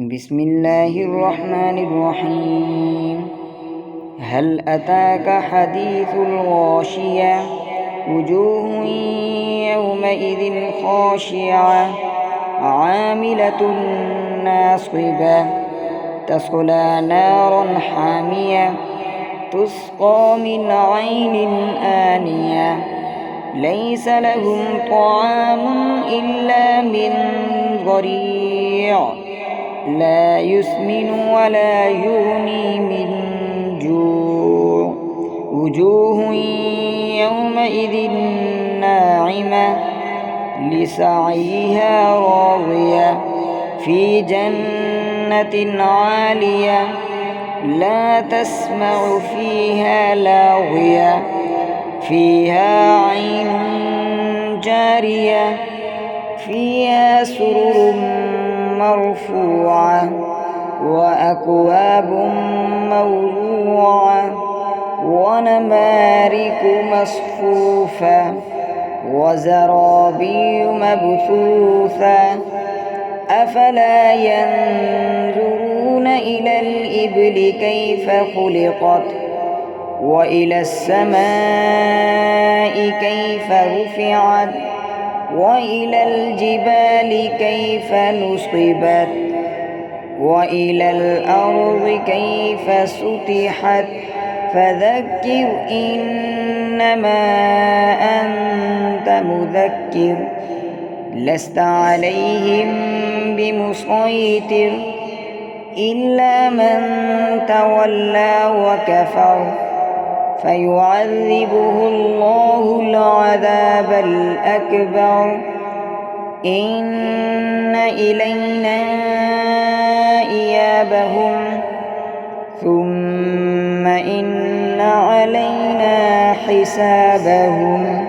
بسم الله الرحمن الرحيم. هل أتاك حديث الغاشية؟ وجوه يومئذ خاشعة عاملة ناصبة تصلى نارا حامية تسقى من عين آنية ليس لهم طعام إلا من ضريع لا يسمن ولا يغني من جوع. وجوه يومئذ ناعمة لسعيها راضية في جنة عالية لا تسمع فيها لاغية فيها عين جارية فيها سرر مرفوعة وأكواب موضوعة ونمارق مصفوفة وزرابي مبثوثة أفلا ينظرون إلى الإبل كيف خلقت وإلى السماء كيف رفعت وإلى الجبال كيف نصبت وإلى الأرض كيف سطحت فذكر إنما أنت مذكر لست عليهم بمسيطر إلا من تولى وكفر فيعذبه الله العذاب الأكبر إن إلينا إيابهم ثم إن علينا حسابهم.